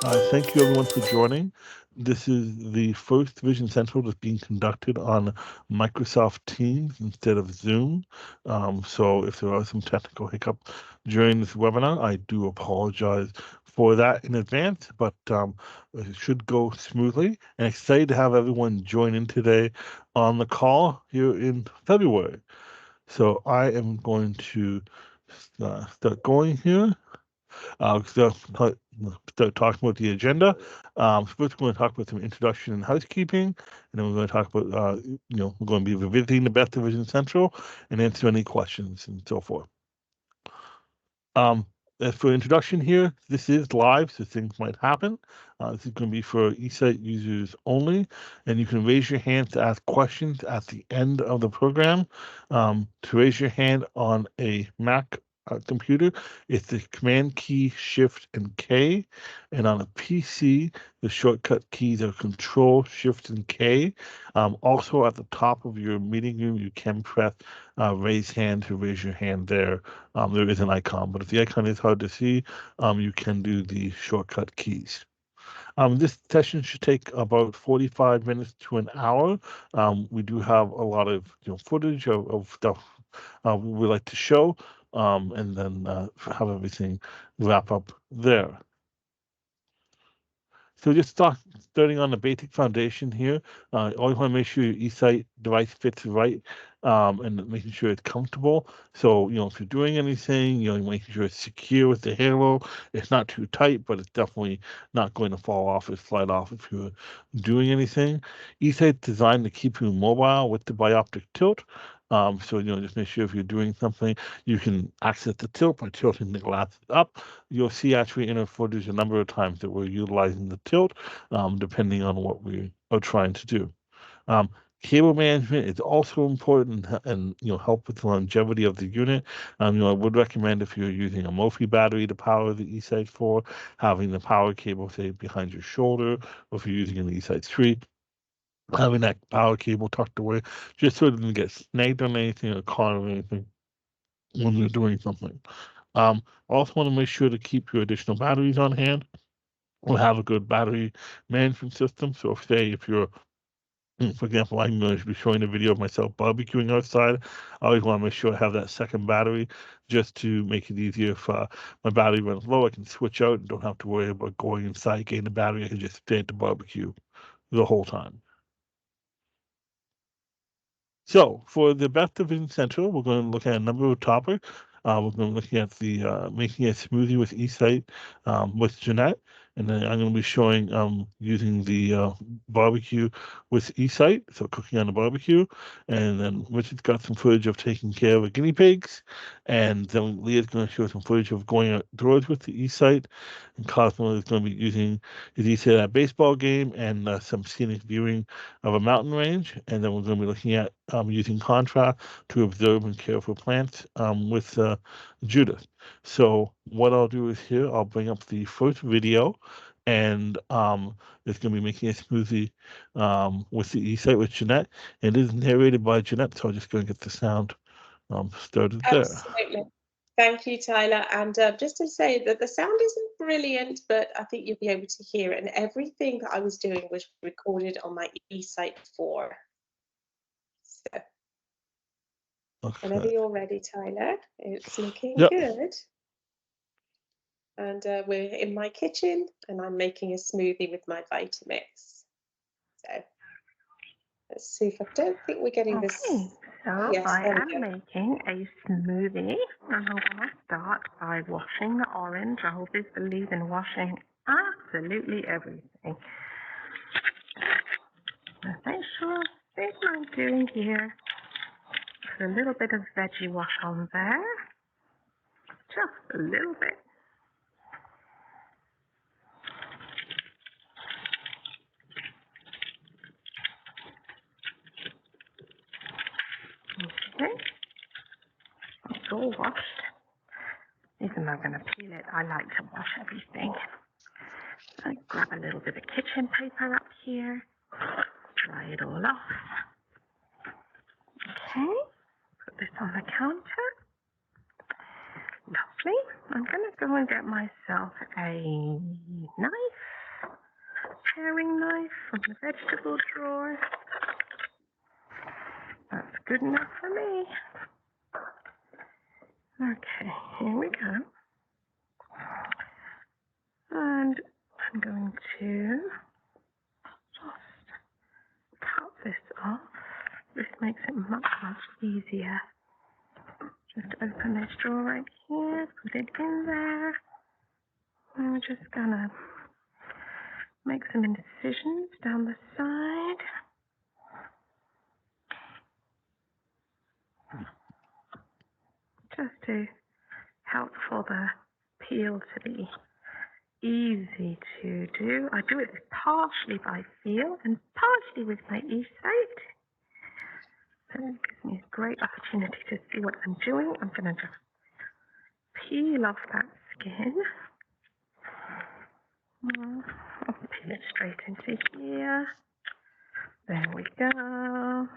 Thank you everyone for joining. This is the first Vision Central that's being conducted on Microsoft Teams instead of Zoom. So if there are some technical hiccup during this webinar, I do apologize for that in advance, but it should go smoothly, and excited to have everyone join in today on the call here in February. So I am going to start going here. Start talking about the agenda. First, we're going to talk about some introduction and housekeeping, and then we're going to talk about, we're going to be revisiting the Best Division Central and answer any questions and so forth. As for introduction here, this is live, so things might happen. This is going to be for eSight users only, and you can raise your hand to ask questions at the end of the program. To raise your hand on a Mac computer, it's the Command key, Shift, and K, and on a PC, the shortcut keys are Control, Shift, and K. Also, at the top of your meeting room, you can press raise hand to raise your hand there. There is an icon, but if the icon is hard to see, you can do the shortcut keys. This session should take about 45 minutes to an hour. We do have a lot of footage of stuff we would like to show, and then have everything wrap up there. So just starting on the basic foundation here, always want to make sure your eSight device fits right, and making sure it's comfortable. So, if you're doing anything, making sure it's secure with the halo. It's not too tight, but it's definitely not going to fall off or slide off if you're doing anything. eSight's designed to keep you mobile with the bioptic tilt. So, just make sure if you're doing something, you can access the tilt by tilting the glasses up. You'll see actually in our footage a number of times that we're utilizing the tilt, depending on what we are trying to do. Cable management is also important and help with the longevity of the unit. I would recommend if you're using a Mophie battery to power the eSight 4, having the power cable say behind your shoulder, or if you're using an eSight 3, having that power cable tucked away just so it doesn't get snagged on anything or caught on anything when you're doing something. Also want to make sure to keep your additional batteries on hand or have a good battery management system. So if you're, for example, I'm going to be showing a video of myself barbecuing outside. I always want to make sure I have that second battery just to make it easier if my battery runs low. I can switch out and don't have to worry about going inside, getting the battery. I can just stay at the barbecue the whole time. So for the Best Division Central, we're going to look at a number of topics. We're going to look at the making a smoothie with eSight with Jeanette, and then I'm going to be showing using the barbecue with eSight, so cooking on the barbecue. And then Richard's got some footage of taking care of the guinea pigs, and then Leah's going to show some footage of going outdoors with the eSight, and Cosmo is going to be using his eSight at a baseball game and some scenic viewing of a mountain range, and then we're going to be looking at using contrast to observe and care for plants with Judith. So what I'll do is here, I'll bring up the first video, and it's going to be making a smoothie with the eSight with Jeanette. It is narrated by Jeanette, so I'll just go and get the sound started there. Absolutely. Thank you, Tyler. And just to say that the sound isn't brilliant, but I think you'll be able to hear it. And everything that I was doing was recorded on my eSight 4. So whenever you're ready, Tyler, it's looking good. And we're in my kitchen, and I'm making a smoothie with my Vitamix. So let's see if I don't think we're getting this. So yes, I am making a smoothie, and I'm going to start by washing the orange. I always believe in washing absolutely everything. Make sure this I'm doing here. Put a little bit of veggie wash on there, just a little bit. Okay, it's all washed. Even though I'm going to peel it, I like to wash everything. I grab a little bit of kitchen paper up here, dry it all off. Okay, put this on the counter. Lovely. I'm going to go and get myself a knife. paring knife from the vegetable drawer. That's good enough for me. Okay, here we go. And I'm going to just cut this off. This makes it much, much easier. Just open this drawer right here, put it in there. And we're just gonna make some incisions down the side. Just to help for the peel to be easy to do. I do it partially by feel and partially with my eSight. So it gives me a great opportunity to see what I'm doing. I'm going to just peel off that skin. I'll peel it straight into here. There we go.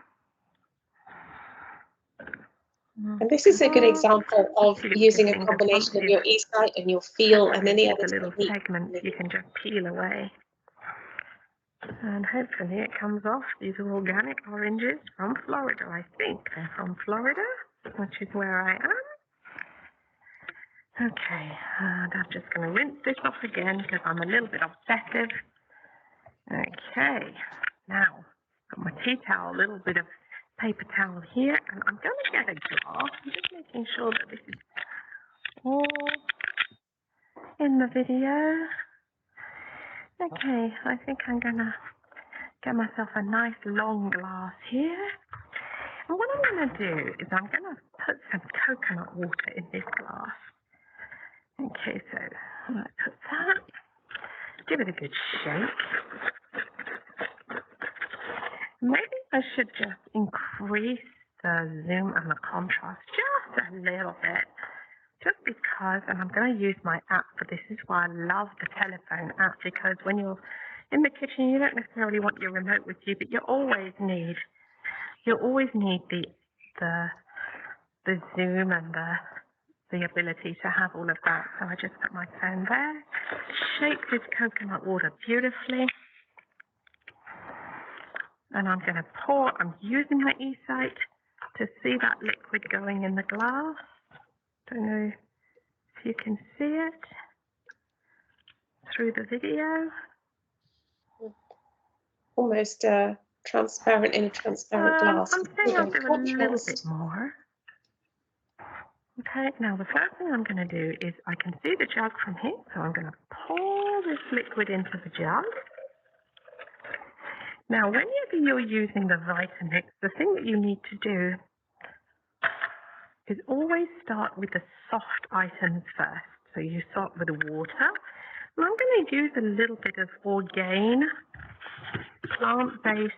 And this is a good example of using a combination of your eSight and your feel and any other little technique. segments you can just peel away. And hopefully it comes off. These are organic oranges from Florida, I think. They're from Florida, which is where I am. Okay, and I'm just going to rinse this off again because I'm a little bit obsessive. Okay, now, got my tea towel, a little bit of paper towel here, and I'm going to get a glass. I'm just making sure that this is all in the video. Okay, I think I'm going to get myself a nice long glass here. And what I'm going to do is I'm going to put some coconut water in this glass. Okay, so I'm going to put that, give it a good shake. Maybe I should just increase the zoom and the contrast just a little bit. Just because, and I'm going to use my app for this, is why I love the telephone app, because when you're in the kitchen, you don't necessarily want your remote with you, but you always need the zoom and the ability to have all of that. So I just put my phone there, shake this coconut water beautifully, and I'm going to pour. I'm using my eSight to see that liquid going in the glass. Don't know if you can see it through the video. Almost transparent in a transparent glass. I'm saying I'll do a little bit more. Okay, now the first thing I'm going to do is I can see the jug from here, so I'm going to pour this liquid into the jug. Now, whenever you're using the Vitamix, the thing that you need to do is always start with the soft items first. So you start with the water. And I'm going to use a little bit of Orgain plant-based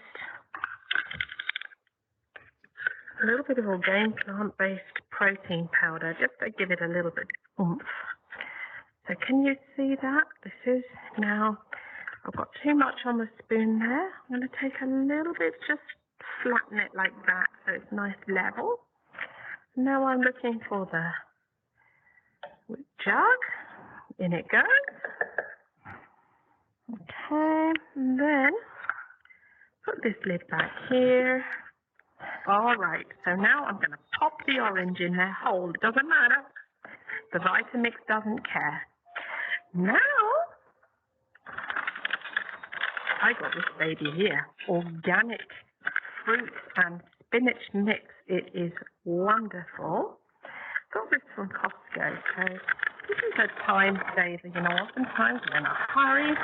protein powder, just to give it a little bit of oomph. So can you see that? This is now, I've got too much on the spoon there. I'm going to take a little bit, just flatten it like that so it's nice level. Now I'm looking for the jug. In it goes. Okay, and then put this lid back here. All right, so now I'm going to pop the orange in there whole. It doesn't matter. The Vitamix doesn't care. Now, I got this baby here. Organic fruit and spinach mix. It is wonderful. Got this from Costco. So this is a time saver. You know, oftentimes we're in a hurry,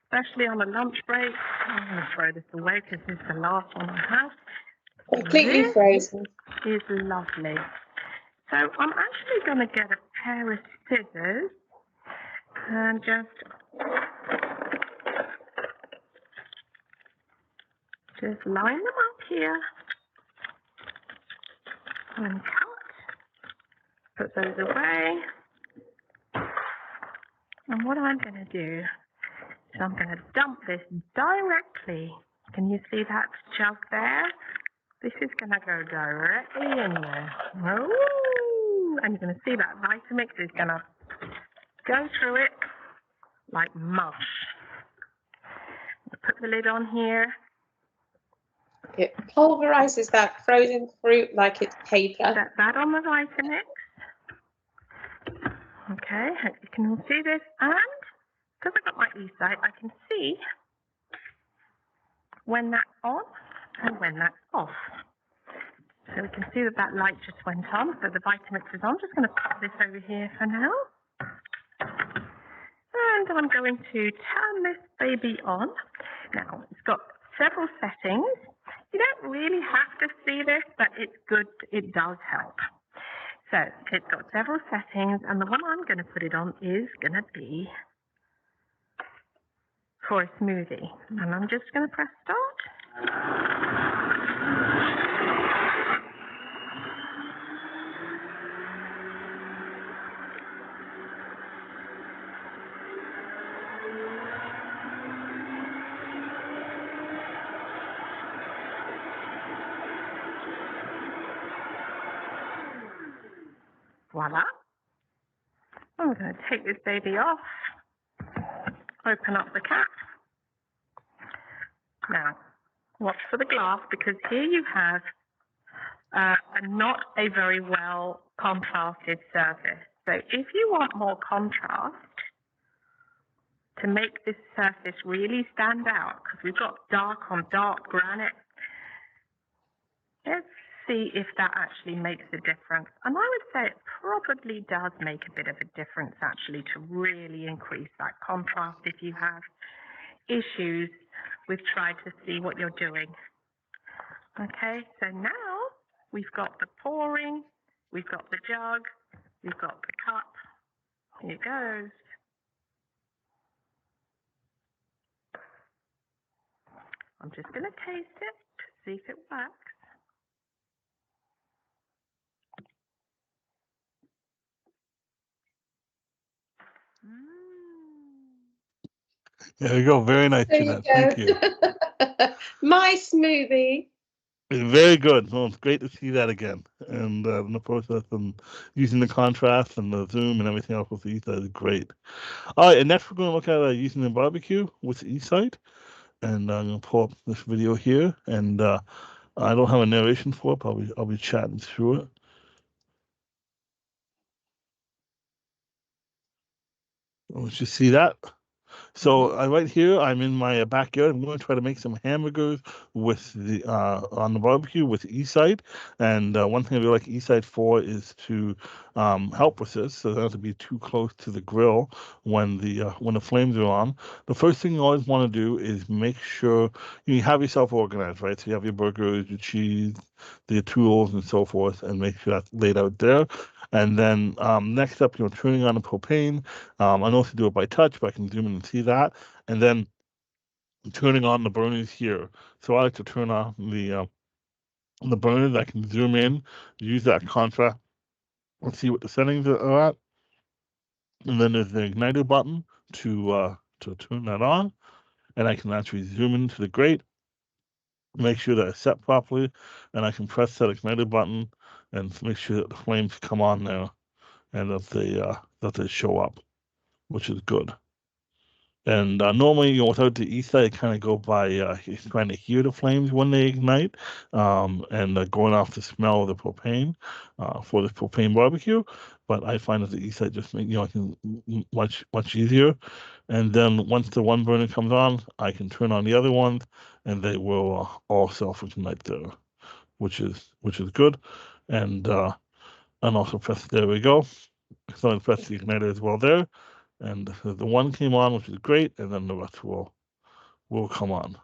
especially on a lunch break. I'm going to throw this away because this is the last one I have. Completely frozen. Is lovely. So I'm actually going to get a pair of scissors and just line them up here and cut. Put those away. And what I'm going to do is I'm going to dump this directly. Can you see that jug there? This is going to go directly in there. Ooh, and you're going to see that Vitamix is going to go through it like mush. put the lid on here. It pulverizes that frozen fruit like it's paper. Set that on the Vitamix. Okay, hope you can all see this. And because I've got my eSight, I can see when that's on and when that's off. So we can see that that light just went on, so the Vitamix is on. I'm just going to put this over here for now. And I'm going to turn this baby on. Now, it's got several settings. You don't really have to see this, but it's good. It does help. So it's got several settings, and the one I'm going to put it on is going to be for a smoothie. And I'm just going to press start. Voila. I'm going to take this baby off, open up the cap. Now, watch for the glass, because here you have not a very well contrasted surface. So if you want more contrast to make this surface really stand out, because we've got dark on dark granite, let's see if that actually makes a difference. And I would say it probably does make a bit of a difference, actually, to really increase that contrast if you have issues with trying to see what you're doing. Okay, so now we've got the pouring, we've got the jug, we've got the cup. Here it goes. I'm just going to taste it to see if it works. There you go. Very nice, Jeanette. Thank you. My smoothie. It's very good. Well, it's great to see that again. And the process and using the contrast and the zoom and everything else with the eSight is great. All right, and next we're going to look at using the barbecue with the eSight. And I'm going to pull up this video here. And I don't have a narration for it, but I'll be chatting through it. Let's just see that. So right here, I'm in my backyard. I'm going to try to make some hamburgers with the on the barbecue with eSight. And one thing I really like eSight for is to help with this, so it doesn't have to be too close to the grill when the flames are on. The first thing you always want to do is make sure you have yourself organized, right? So you have your burgers, your cheese, the tools, and so forth, and make sure that's laid out there. And then next up, turning on the propane. I know to do it by touch, but I can zoom in and see that. And then turning on the burners here. So I like to turn on the burners. I can zoom in, use that contrast, and see what the settings are at. And then there's the igniter button to turn that on. And I can actually zoom into the grate, make sure that it's set properly, and I can press that igniter button and make sure that the flames come on there and that they show up, which is good. And normally, without the eSight, I kind of go by trying to hear the flames when they ignite, and going off the smell of the propane for the propane barbecue. But I find that the eSight just make I can much easier. And then once the one burner comes on, I can turn on the other ones, and they will all self-ignite there, which is good. And also press. There we go. So I press the igniter as well there. And the one came on, which is great, and then the rest will come on.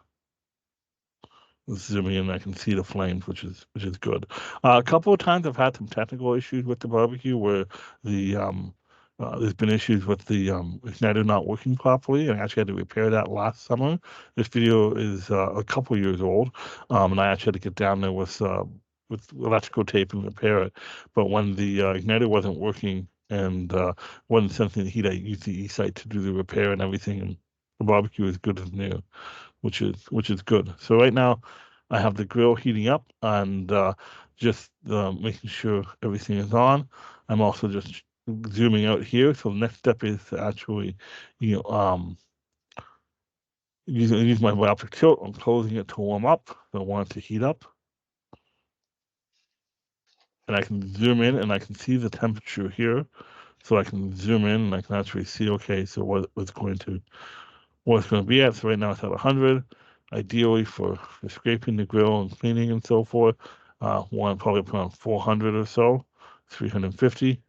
Zooming in, I can see the flames, which is good. A couple of times I've had some technical issues with the barbecue where there's been issues with the igniter not working properly, and I actually had to repair that last summer. This video is a couple years old, and I actually had to get down there with electrical tape and repair it. But when the igniter wasn't working and wasn't sensing the heat, I used the eSight to do the repair and everything, and the barbecue is good as new, which is good. So right now, I have the grill heating up and just making sure everything is on. I'm also just zooming out here. So the next step is to actually, Use my optic tilt. I'm closing it to warm up. I want it to heat up. And I can zoom in and I can see the temperature here. So I can zoom in and I can actually see, okay, so what it's going to be at. So right now it's at 100. Ideally for scraping the grill and cleaning and so forth, want to probably put on 400 or so, 350.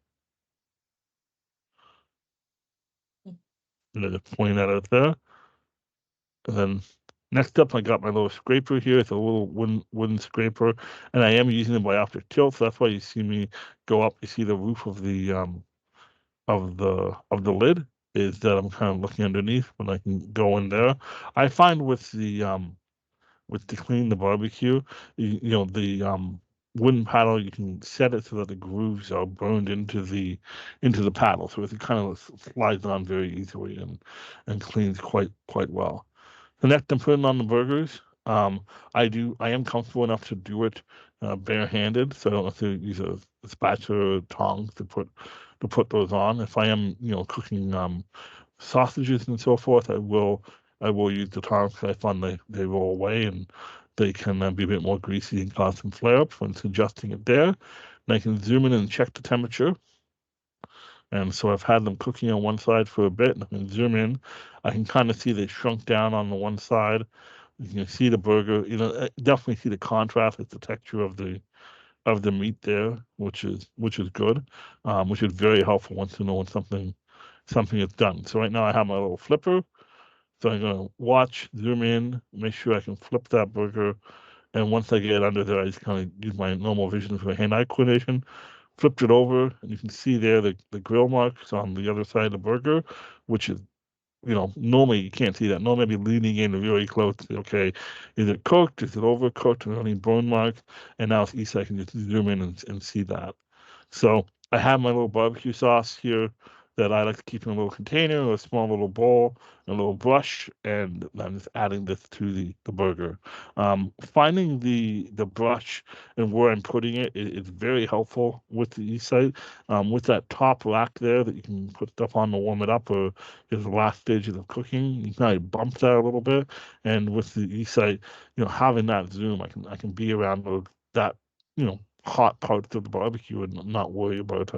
And then just pointing that out there. And then next up, I got my little scraper here. It's a little wooden scraper, and I am using it by optic tilt. So that's why you see me go up. You see the roof of the lid is that I'm kind of looking underneath when I can go in there. I find with the cleaning the barbecue, the wooden paddle, you can set it so that the grooves are burned into the paddle, so it kind of slides on very easily and cleans quite well. The next, I'm putting on the burgers. I am comfortable enough to do it barehanded, so I don't have to use a spatula or tongs to put those on. If I am, cooking sausages and so forth, I will use the tongs because I find they roll away and they can be a bit more greasy and cause some flare-ups when it's adjusting it there. And I can zoom in and check the temperature. And so I've had them cooking on one side for a bit, and I can zoom in. I can kind of see they shrunk down on the one side. You can see the burger. Definitely see the contrast with the texture of the meat there, which is good, which is very helpful once you know when something is done. So right now I have my little flipper. So I'm gonna watch, zoom in, make sure I can flip that burger. And once I get under there, I just kind of use my normal vision for hand-eye coordination. Flipped it over, and you can see there the grill marks on the other side of the burger, which is, normally you can't see that. Normally I'd be leaning in really close to, okay, is it cooked? Is it overcooked? Are there any bone marks? And now it's easy. I can just zoom in and see that. So I have my little barbecue sauce here that I like to keep in a little container, or a small little bowl, a little brush, and I'm just adding this to the burger. Finding the brush and where I'm putting it is very helpful with the eSight. With that top rack there that you can put stuff on to warm it up, or is the last stages of cooking, you can kind of bump that a little bit. And with the eSight, having that zoom, I can be around that, hot parts of the barbecue and not worry about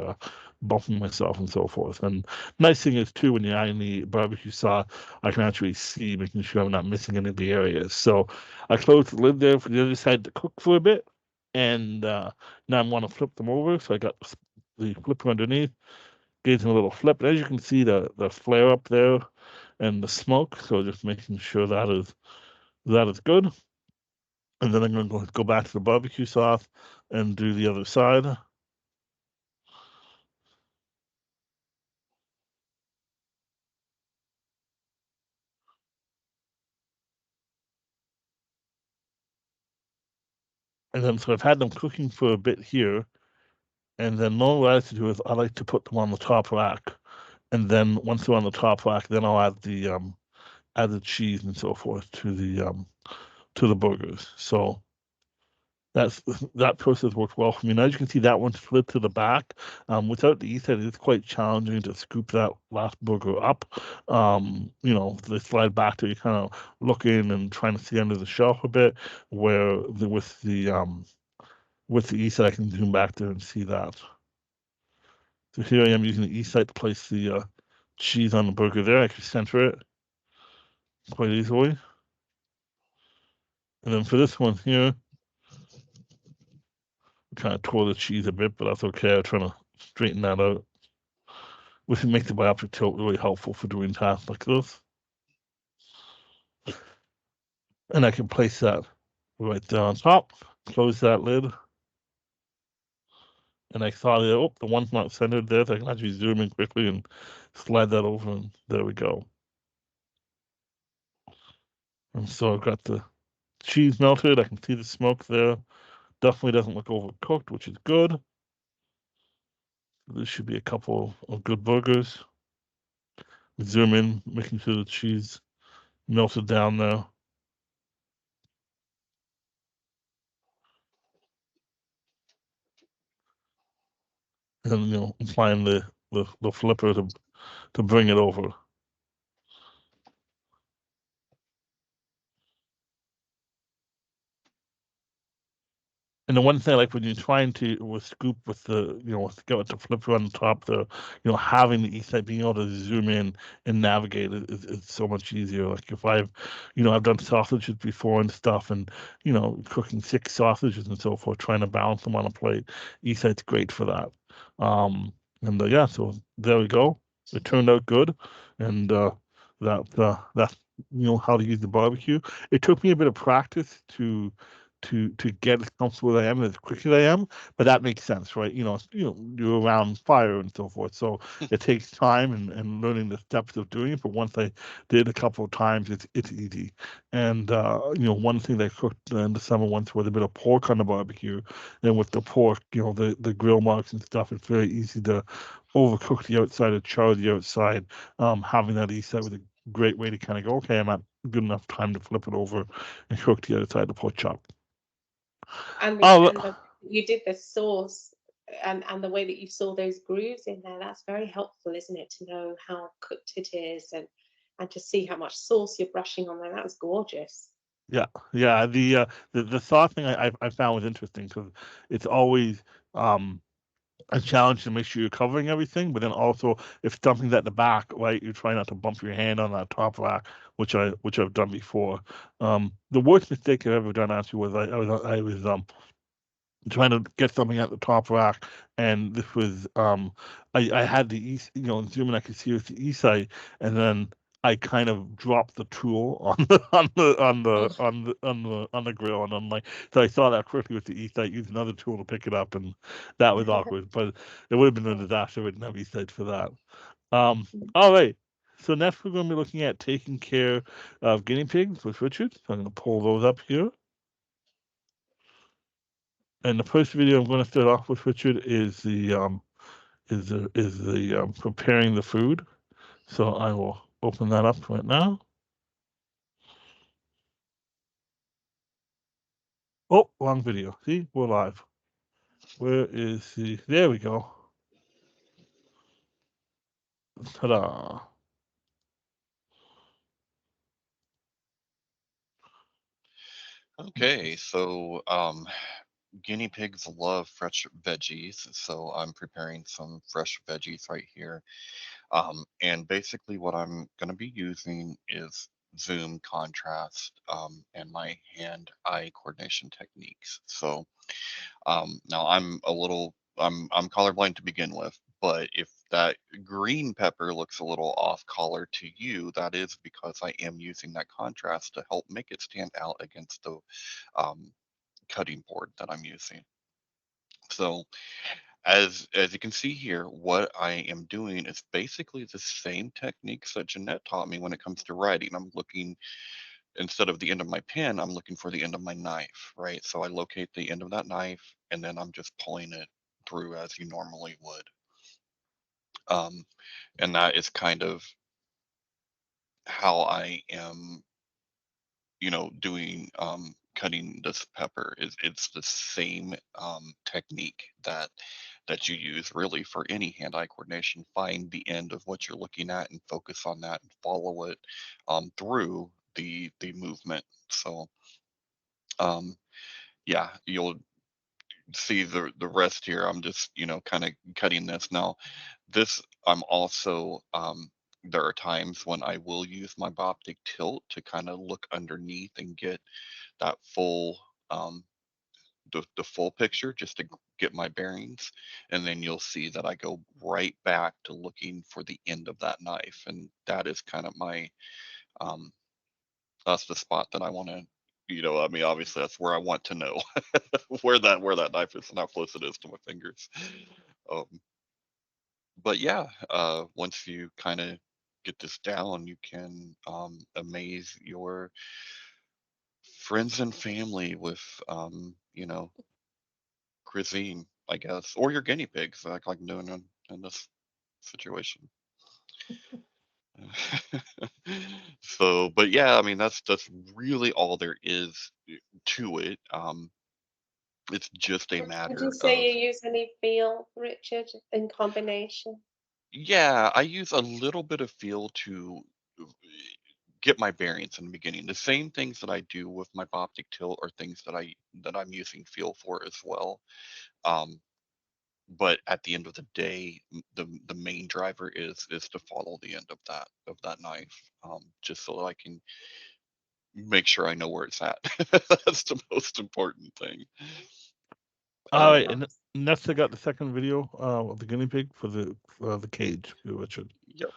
bumping myself and so forth. And nice thing is too, when you're adding the barbecue sauce, I can actually see, making sure I'm not missing any of the areas. So I closed the lid there for the other side to cook for a bit, and now I want to flip them over. So I got the flipper underneath, gave them a little flip. And as you can see, the flare up there and the smoke. So just making sure that is good. And then I'm going to go back to the barbecue sauce and do the other side. And then, so I've had them cooking for a bit here. And then normally what I like to do is I like to put them on the top rack. And then once they're on the top rack, then I'll add the cheese and so forth to the burgers. So that process worked well for me. Now, as you can see, that one slid to the back. Without the eSight, it's quite challenging to scoop that last burger up. They slide back to you, kind of looking and trying to see under the shelf a bit. With the eSight, I can zoom back there and see that. So here I am using the eSight to place the cheese on the burger there. I can center it quite easily. And then for this one here, I kind of tore the cheese a bit, but that's okay. I'm trying to straighten that out, which makes the biopic tilt really helpful for doing tasks like this. And I can place that right there on top, close that lid. And I saw that, oh, the one's not centered there, so I can actually zoom in quickly and slide that over, and there we go. And so I've got the cheese melted. I can see the smoke there. Definitely doesn't look overcooked, which is good. This should be a couple of good burgers. Zoom in, making sure the cheese melted down there. And applying the flipper to bring it over. And the one thing, like when you're trying to with scoop with the, with the flipper on the top, having the eSight, being able to zoom in and navigate is so much easier. Like if I've done sausages before and stuff, and cooking 6 sausages and so forth, trying to balance them on a plate, eSight's great for that. And yeah, so there we go. It turned out good, and that's how to use the barbecue. It took me a bit of practice to get as comfortable as I am as quick as I am, but that makes sense, right? You're around fire and so forth, so it takes time and learning the steps of doing it. But once I did a couple of times, it's easy. And one thing that I cooked in the summer once was a bit of pork on the barbecue, and with the pork, the grill marks and stuff, it's very easy to overcook the outside or char the outside. Having that east was a great way to kind of go, okay, I'm at good enough time to flip it over and cook the other side of the pork chop. Oh, And the you did the sauce, and the way that you saw those grooves in there, that's very helpful, isn't it? To know how cooked it is, and to see how much sauce you're brushing on there. That was gorgeous. yeah, yeah. The sauce thing I found was interesting because it's always um a challenge to make sure you're covering everything, but then also if something's at the back, right, you try not to bump your hand on that top rack, which I've done before. The worst mistake I've ever done actually was I was trying to get something at the top rack, and this was I had the east, zoom and I could see with the eSight, and then I kind of dropped the tool on the Oh, grill, and I'm like, so I saw that quickly with the eSight, used another tool to pick it up, and that was awkward. But it would have been a disaster with no eSight for that. All right. So next we're going to be looking at taking care of guinea pigs with Richard. So I'm going to pull those up here. And the first video I'm going to start off with, Richard, is the preparing the food. So I will open that up right now. Oh, wrong video. See, we're live. Where is the? There we go. Ta-da! Okay, so guinea pigs love fresh veggies, so I'm preparing some fresh veggies right here. And basically, what I'm going to be using is zoom, contrast, and my hand-eye coordination techniques. So now I'm colorblind to begin with, but if that green pepper looks a little off color to you, that is because I am using that contrast to help make it stand out against the um, cutting board that I'm using. So as you can see here, what I am doing is basically the same techniques that Jeanette taught me when it comes to writing. I'm looking, instead of the end of my pen, I'm looking for the end of my knife, right? So I locate the end of that knife and then I'm just pulling it through as you normally would. Um, and that is kind of how I am, doing cutting this pepper. Is It's the same technique that you use really for any hand-eye coordination. Find the end of what you're looking at and focus on that and follow it through the movement. So um, yeah, you'll see the rest here. I'm just kind of cutting this now. This I'm also there are times when I will use my optic tilt to kind of look underneath and get that full um, the full picture just to get my bearings, and then you'll see that I go right back to looking for the end of that knife, and that is kind of my um, that's the spot that I want to. I mean, obviously, that's where I want to know where that knife is and how close it is to my fingers. Um, but yeah, once you kind of get this down, you can amaze your friends and family with cuisine, I guess, or your guinea pigs, like I'm doing in this situation. So, but yeah, I mean that's really all there is to it. It's just a would you matter say of, you use any veal, Richard, in combination? yeah, I use a little bit of feel to get my bearings in the beginning. The same things that I do with my optic tilt are things that I'm using feel for as well. Um, but at the end of the day, the main driver is to follow the end of that knife, just so that I can make sure I know where it's at. That's the most important thing. All right, and next I got the second video of the guinea pig for the cage, Richard. Yep.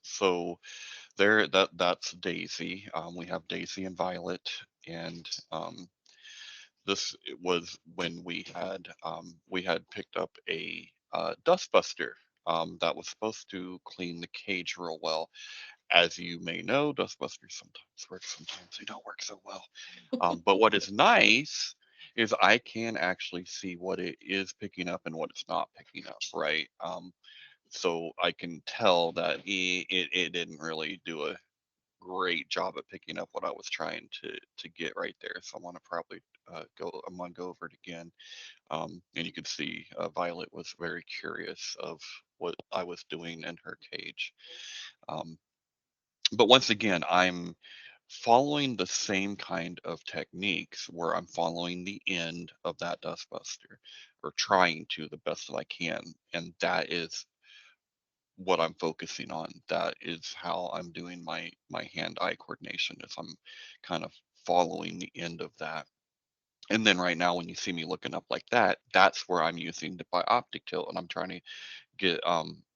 So that's Daisy. We have Daisy and Violet, and this was when we had picked up a dustbuster that was supposed to clean the cage real well. As you may know, dustbusters sometimes work, sometimes they don't work so well. But what is nice is I can actually see what it is picking up and what it's not picking up, right? So I can tell that it didn't really do a great job at picking up what I was trying to get right there. So I want to probably I'm gonna go over it again, and you can see Violet was very curious of what I was doing in her cage. Um, but once again, I'm following the same kind of techniques where I'm following the end of that dustbuster, or trying to the best that I can, and that is what I'm focusing on. That is how I'm doing my hand-eye coordination, is I'm kind of following the end of that. And then right now, when you see me looking up like that, that's where I'm using the bioptic tilt, and I'm trying to get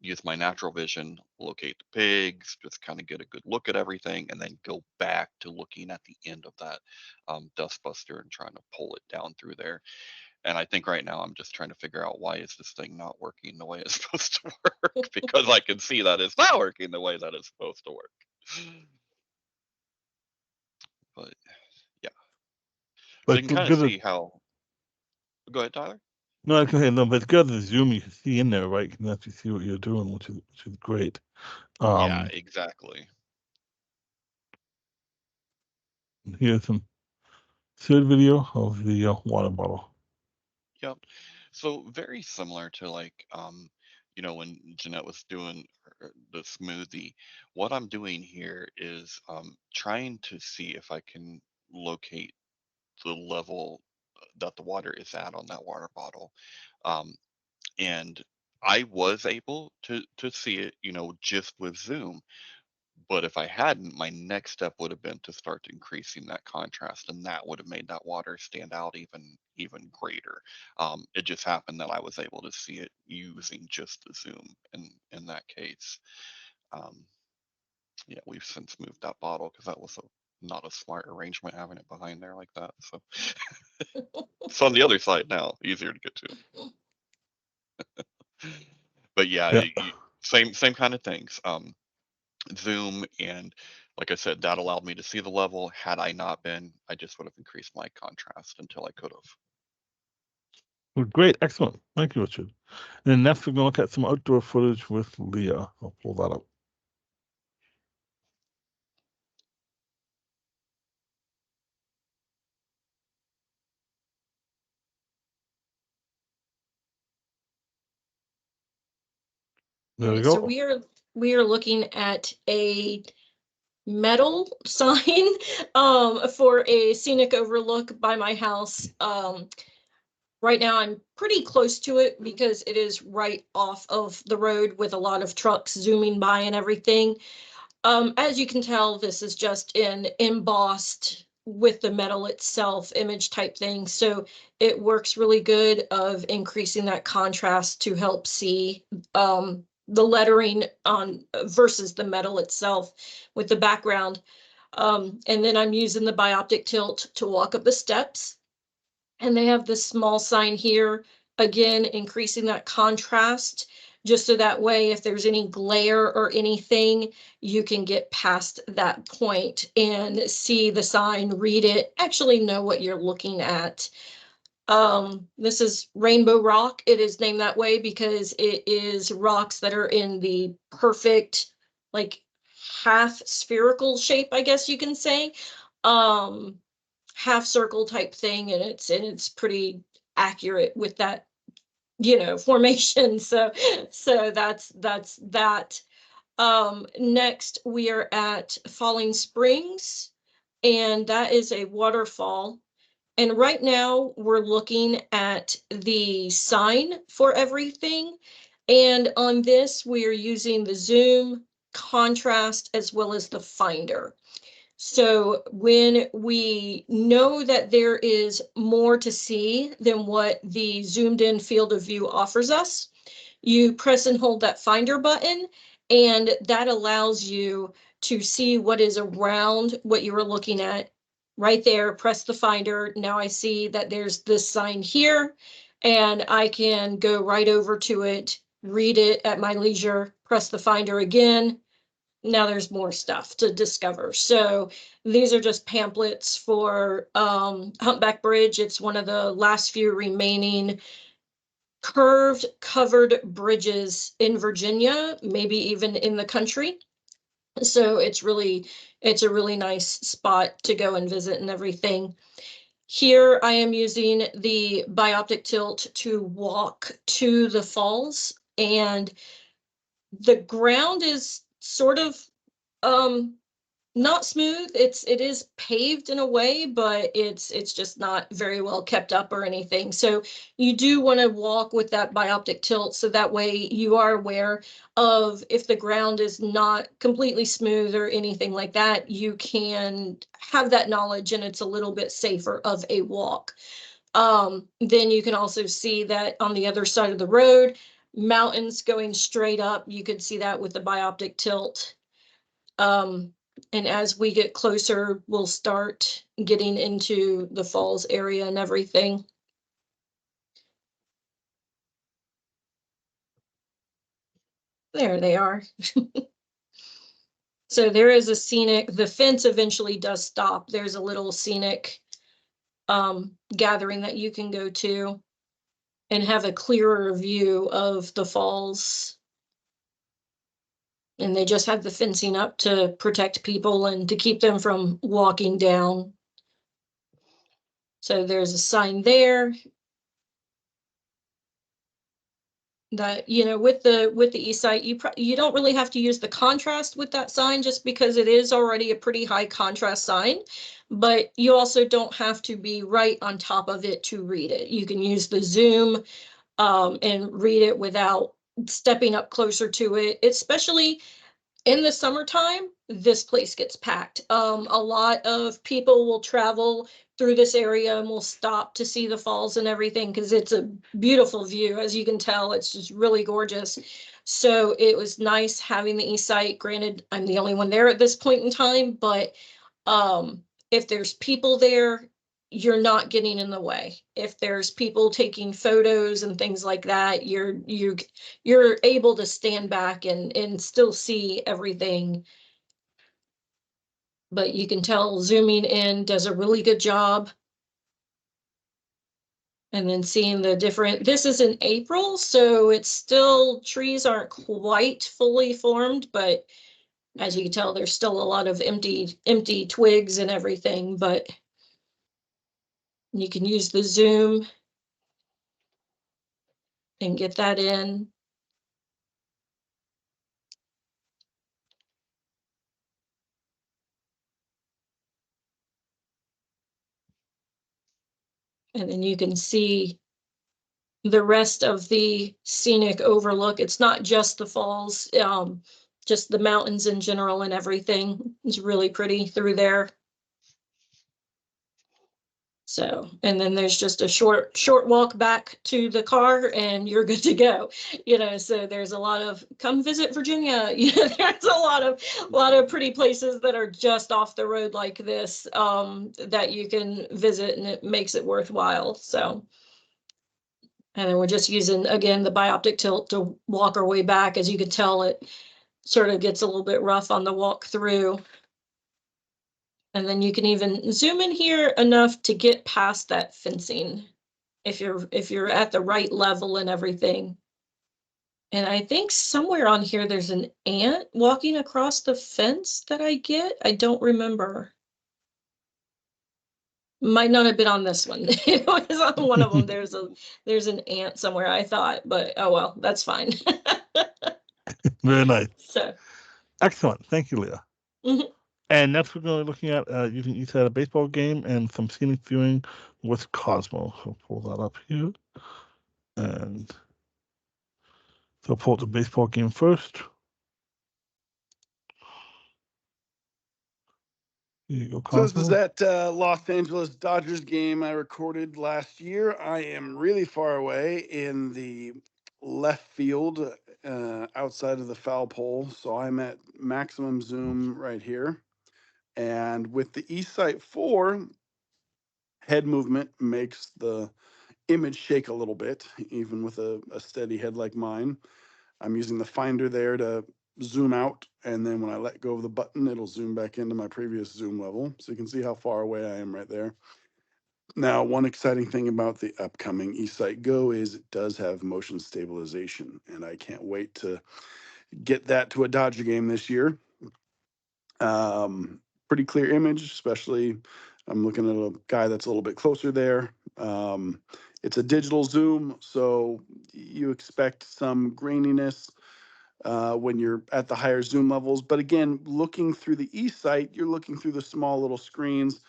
use my natural vision, locate the pigs, just kind of get a good look at everything, and then go back to looking at the end of that dustbuster and trying to pull it down through there. And I think right now I'm just trying to figure out, why is this thing not working the way it's supposed to work? Because I can see that it's not working the way that it's supposed to work. But yeah, so you But can kind of good. see how. Go ahead, Tyler. No, I can hear no, but it's good the zoom you can see in there, right? You can actually see what you're doing, which is great. Yeah, exactly. Here's some third video of the water bottle. Yep. So very similar to, like, when Jeanette was doing the smoothie, what I'm doing here is trying to see if I can locate the level that the water is at on that water bottle. Um, and I was able to see it, just with zoom. But if I hadn't, my next step would have been to start increasing that contrast, and that would have made that water stand out even greater. It just happened that I was able to see it using just the zoom in that case. Um, yeah, we've since moved that bottle because that was not a smart arrangement, having it behind there like that. So it's on the other side now, easier to get to. But yeah, Yeah. same kind of things. Zoom, and like I said, that allowed me to see the level. Had I not been, I just would have increased my contrast until I could have. Well, great, excellent. Thank you, Richard. And then next we're going to look at some outdoor footage with Leah. I'll pull that up. There we Okay, go. so we are looking at a metal sign for a scenic overlook by my house. Right now I'm pretty close to it because it is right off of the road with a lot of trucks zooming by and everything. As you can tell, this is just an embossed with the metal itself image type thing. So it works really good of increasing that contrast to help see the lettering on versus the metal itself with the background. And then I'm using the bioptic tilt to walk up the steps. And they have this small sign here, again, increasing that contrast, just so that way, if there's any glare or anything, you can get past that point and see the sign, read it, actually know what you're looking at. This is Rainbow Rock. It is named that way because it is rocks that are in the perfect, like, half spherical shape, I guess you can say. Um, Half circle type thing, and it's pretty accurate with that, formation. So that's that. Next, we are at Falling Springs, and that is a waterfall. And right now we're looking at the sign for everything. And on this, we are using the zoom, contrast, as well as the finder. So when we know that there is more to see than what the zoomed in field of view offers us, you press and hold that finder button, and that allows you to see what is around what you were looking at. Right there, press the finder. Now I see that there's this sign here, and I can go right over to it, read it at my leisure, press the finder again. Now there's more stuff to discover. So these are just pamphlets for Humpback Bridge. It's one of the last few remaining curved covered bridges in Virginia, maybe even in the country. So it's a really nice spot to go and visit and everything. Here I am using the bioptic tilt to walk to the falls, and the ground is sort of not smooth. It is paved in a way, but it's just not very well kept up or anything. So you do want to walk with that bioptic tilt, so that way you are aware of if the ground is not completely smooth or anything like that, you can have that knowledge and it's a little bit safer of a walk. Then you can also see that on the other side of the road, mountains going straight up. You could see that with the bioptic tilt. And as we get closer, we'll start getting into the falls area and everything. There they are. So there is a scenic, the fence eventually does stop. There's a little scenic gathering that you can go to and have a clearer view of the falls. And they just have the fencing up to protect people and to keep them from walking down. So there's a sign there that, you know, with the eSight, you don't really have to use the contrast with that sign, just because it is already a pretty high contrast sign, but you also don't have to be right on top of it to read it. You can use the zoom and read it without stepping up closer to it, especially in the summertime. This place gets packed. A lot of people will travel through this area and will stop to see the falls and everything, because it's a beautiful view. As you can tell, it's just really gorgeous. So it was nice having the eSight. Granted, I'm the only one there at this point in time, but if there's people there, you're not getting in the way. If there's people taking photos and things like that, you're able to stand back and still see everything. But you can tell zooming in does a really good job. And then seeing the different, this is in April, so it's still, trees aren't quite fully formed, but as you can tell, there's still a lot of empty twigs and everything, but you can use the zoom and get that in. And then you can see the rest of the scenic overlook. It's not just the falls, just the mountains in general and everything. It's really pretty through there. So, and then there's just a short walk back to the car and you're good to go. You know, so there's a lot of, come visit Virginia. You know, there's a lot of pretty places that are just off the road like this, that you can visit, and it makes it worthwhile. So, and then we're just using, again, the bioptic tilt to walk our way back. As you can tell, it sort of gets a little bit rough on the walk through. And then you can even zoom in here enough to get past that fencing if you're at the right level and everything. And I think somewhere on here there's an ant walking across the fence that I get. I don't remember. Might not have been on this one. It was on one of them. There's an ant somewhere, I thought, but oh well, that's fine. Very nice. So Excellent. Thank you, Leah. Mhm. And next, we're going to be looking at using eSight at a baseball game and some scenic viewing with Cosmo. So pull that up here. And so pull up the baseball game first. Here you go, Cosmo. So this is that Los Angeles Dodgers game I recorded last year. I am really far away in the left field outside of the foul pole. So I'm at maximum zoom right here. And with the eSight 4, head movement makes the image shake a little bit, even with a steady head like mine. I'm using the finder there to zoom out, and then when I let go of the button, it'll zoom back into my previous zoom level. So you can see how far away I am right there. Now, one exciting thing about the upcoming eSight Go is it does have motion stabilization, and I can't wait to get that to a Dodger game this year. Pretty clear image, especially I'm looking at a guy that's a little bit closer there. It's a digital zoom, so you expect some graininess when you're at the higher zoom levels. But again, looking through the eSight, you're looking through the small little screens.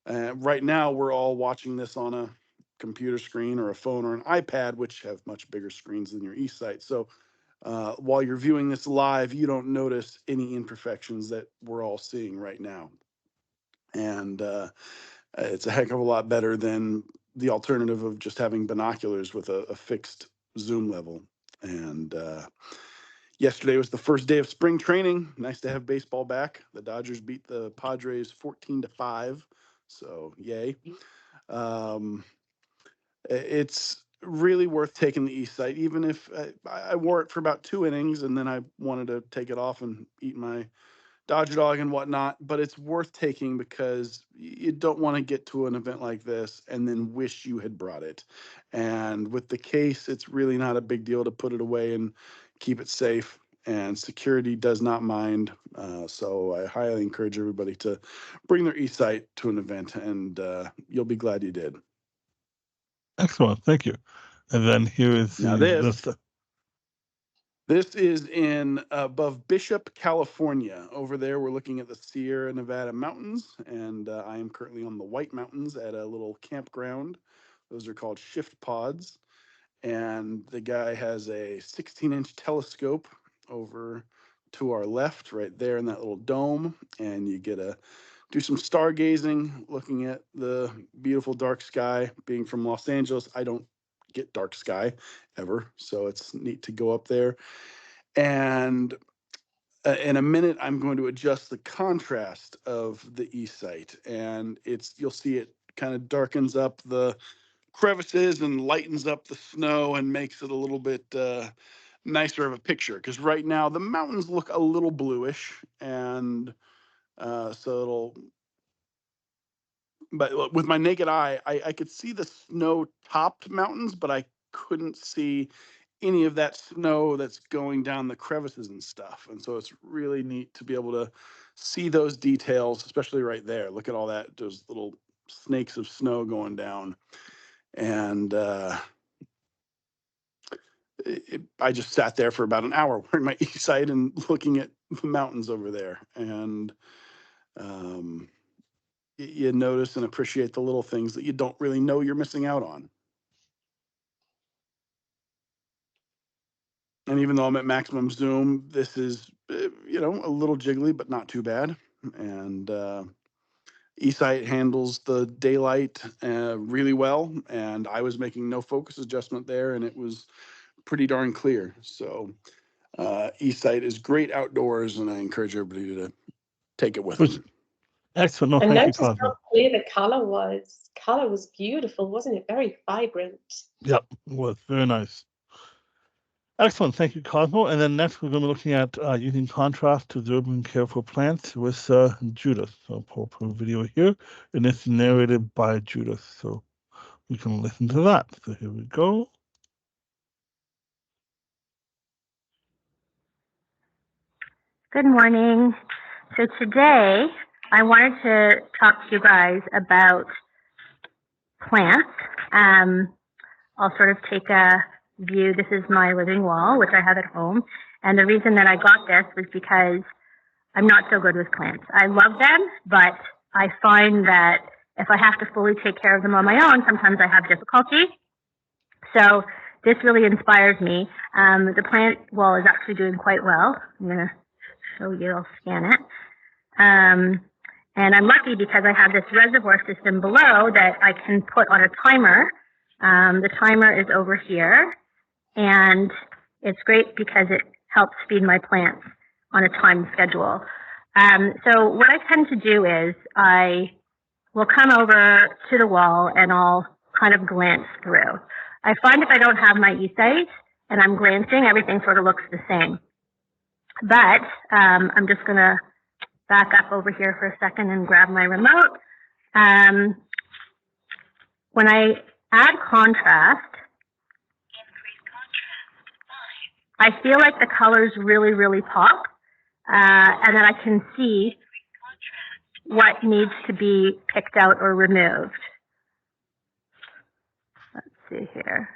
Right now, we're all watching this on a computer screen or a phone or an iPad, which have much bigger screens than your eSight. So while you're viewing this live, you don't notice any imperfections that we're all seeing right now. And it's a heck of a lot better than the alternative of just having binoculars with a fixed zoom level. And yesterday was the first day of spring training. Nice to have baseball back. The Dodgers beat the Padres 14-5. So yay. It's really worth taking the eSight, even if I wore it for about 2 innings and then I wanted to take it off and eat my Dodger dog and whatnot. But it's worth taking because you don't want to get to an event like this and then wish you had brought it. And with the case, it's really not a big deal to put it away and keep it safe. And security does not mind. So I highly encourage everybody to bring their eSight to an event, and you'll be glad you did. Excellent. Thank you. And then here is Now this is in above Bishop, California. Over there, we're looking at the Sierra Nevada mountains, and I am currently on the White Mountains at a little campground. Those are called shift pods. And the guy has a 16-inch telescope over to our left, right there in that little dome. And you get to do some stargazing, looking at the beautiful dark sky. Being from Los Angeles, I don't get dark sky ever, so it's neat to go up there. And in a minute, I'm going to adjust the contrast of the eSight, and you'll see it kind of darkens up the crevices and lightens up the snow and makes it a little bit nicer of a picture. Because right now the mountains look a little bluish, and so but with my naked eye, I could see the snow-topped mountains, but I couldn't see any of that snow that's going down the crevices and stuff. And so it's really neat to be able to see those details, especially right there. Look at all that, those little snakes of snow going down. And I just sat there for about an hour wearing my eSight and looking at the mountains over there. And you notice and appreciate the little things that you don't really know you're missing out on. And even though I'm at maximum zoom, this is, a little jiggly, but not too bad. And eSight handles the daylight really well. And I was making no focus adjustment there, and it was pretty darn clear. So eSight is great outdoors, and I encourage everybody to take it with them. Excellent. No, And thank you, notice how Cosmo. clear the color was. Color was beautiful, wasn't it? Very vibrant. Yep, it was very nice. Excellent. Thank you, Cosmo. And then next, we're going to be looking at using contrast to observe and care for plants with Judith. So I'll pull up her video here, and it's narrated by Judith. So we can listen to that. So here we go. Good morning. So today I wanted to talk to you guys about plants. I'll sort of take a view. This is my living wall, which I have at home. And the reason that I got this was because I'm not so good with plants. I love them, but I find that if I have to fully take care of them on my own, sometimes I have difficulty. So this really inspires me. The plant wall is actually doing quite well. I'm going to show you, I'll scan it. And I'm lucky because I have this reservoir system below that I can put on a timer. The timer is over here, and it's great because it helps feed my plants on a time schedule. So what I tend to do is I will come over to the wall and I'll kind of glance through. I find if I don't have my eSight and I'm glancing, everything sort of looks the same. But I'm just going to back up over here for a second and grab my remote. When I add contrast, I feel like the colors really, really pop, and then I can see what needs to be picked out or removed. Let's see here.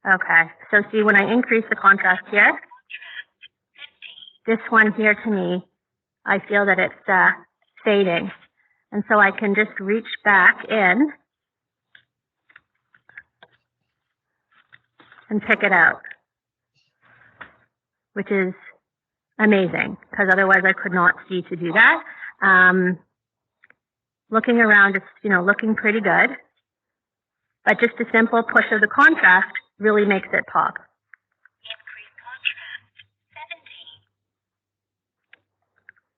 Okay, so see when I increase the contrast here, this one here to me, I feel that it's fading. And so I can just reach back in and pick it out, which is amazing because otherwise I could not see to do that. Looking around, it's looking pretty good, but just a simple push of the contrast really makes it pop.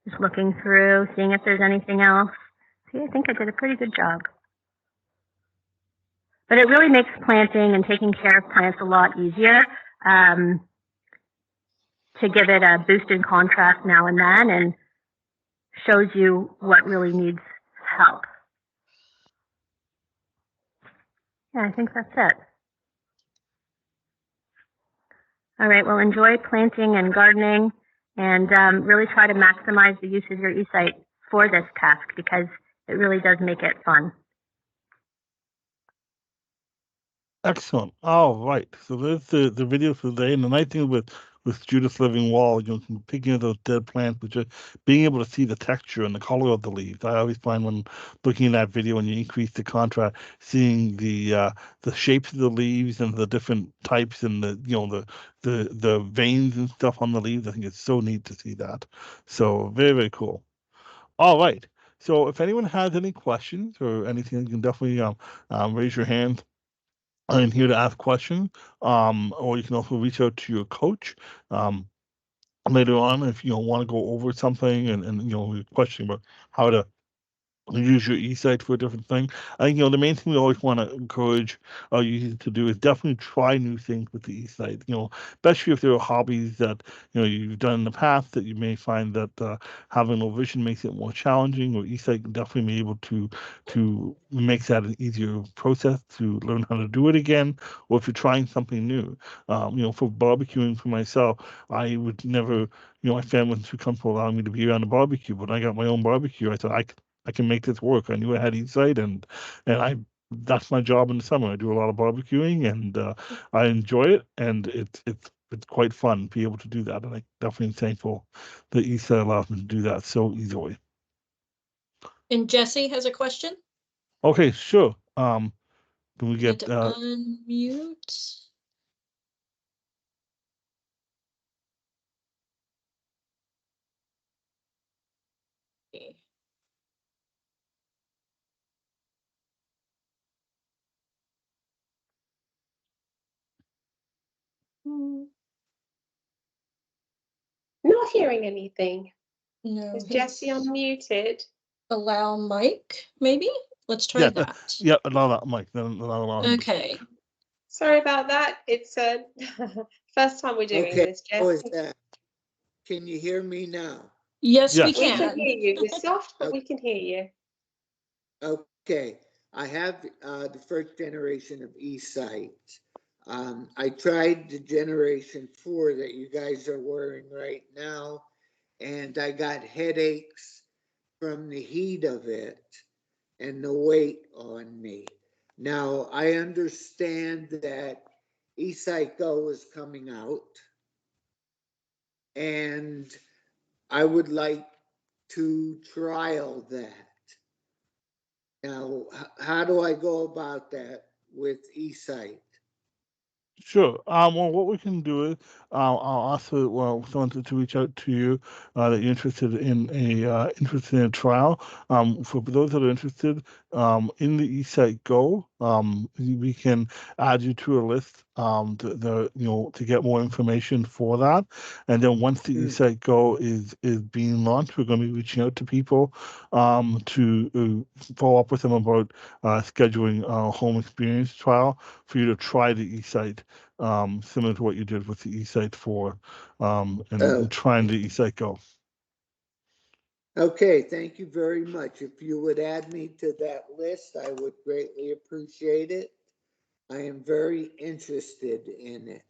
Just looking through, seeing if there's anything else. See, I think I did a pretty good job. But it really makes planting and taking care of plants a lot easier to give it a boost in contrast now and then, and shows you what really needs help. Yeah, I think that's it. All right, well, enjoy planting and gardening, and really try to maximize the use of your eSight for this task because it really does make it fun. Excellent. All right. So there's the video for today. And the nice thing with Judith's Living Wall, picking up those dead plants, which are being able to see the texture and the color of the leaves. I always find when looking at that video, when you increase the contrast, seeing the shapes of the leaves and the different types and the veins and stuff on the leaves, I think it's so neat to see that. So very, very cool. All right. So if anyone has any questions or anything, you can definitely raise your hand. I'm here to ask questions, or you can also reach out to your coach later on if you want to go over something and your question about how to use your eSight for a different thing. I think the main thing we always want to encourage our users to do is definitely try new things with the eSight. Especially if there are hobbies that you've done in the past that you may find that having low vision makes it more challenging, or eSight can definitely be able to make that an easier process to learn how to do it again. Or if you're trying something new, for barbecuing for myself, I would never. My family wasn't too comfortable allowing me to be around a barbecue, but I got my own barbecue. I thought I can make this work. I knew I had eSight, and that's my job in the summer. I do a lot of barbecuing, and I enjoy it, and it's quite fun to be able to do that. And I'm definitely thankful that eSight allows me to do that so easily. And Jesse has a question. Okay, sure. Can we get unmute? Okay. Not hearing anything. No. Is Jesse unmuted? Allow Mike, maybe? Let's try that. Yeah, allow that, Mike. Then allow him. Okay. Sorry about that. It's first time we're doing this, Jesse. How is that? Can you hear me now? Yes, we can. We can hear you. We're soft, but we can hear you. Okay. I have the first generation of eSight. I tried the generation 4 that you guys are wearing right now, and I got headaches from the heat of it and the weight on me. Now, I understand that eSight Go is coming out, and I would like to trial that. Now, how do I go about that with eSight? Sure. Well, what we can do is I'll ask someone to reach out to you that you're interested in a trial. For those that are interested, in the eSight Go, we can add you to a list to get more information for that. And then once the eSight Go is being launched, we're going to be reaching out to people to follow up with them about scheduling a home experience trial for you to try the eSight, similar to what you did with the eSight 4 and trying the eSight Go. Okay, thank you very much. If you would add me to that list, I would greatly appreciate it. I am very interested in it.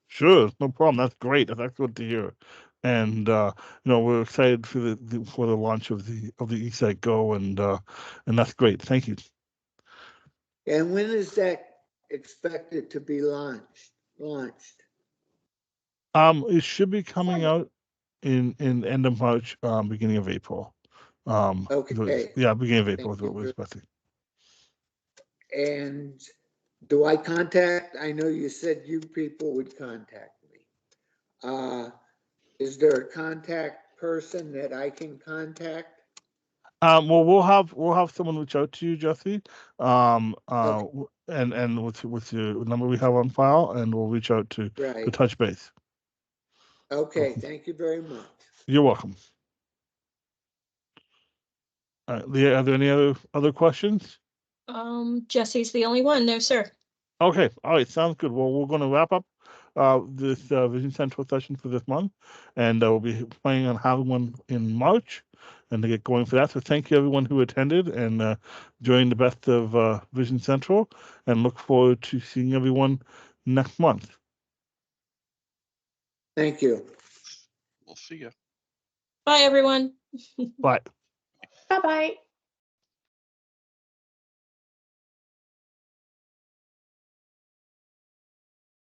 Sure, no problem. That's great. That's excellent to hear. And we're excited for the launch of the eSight Go, and that's great. Thank you. And when is that expected to be launched? It should be coming out in end of March, beginning of April. Okay. Beginning of April is Thank what we're you. expecting. And do I contact? I know you said you people would contact me. Is there a contact person that I can contact? Well, we'll have someone reach out to you, Jesse. Okay. And with your number we have on file, and we'll reach out to Right. touch base. Okay. Thank you very much. You're welcome. All right, Leah, are there any other questions? Jesse's the only one. No, sir. Okay. All right. Sounds good. Well, we're going to wrap up this Vision Central session for this month, and we'll be planning on having one in March, and to get going for that. So thank you everyone who attended and joined the best of Vision Central, and look forward to seeing everyone next month. Thank you. We'll see you. Bye, everyone. Bye. Bye-bye.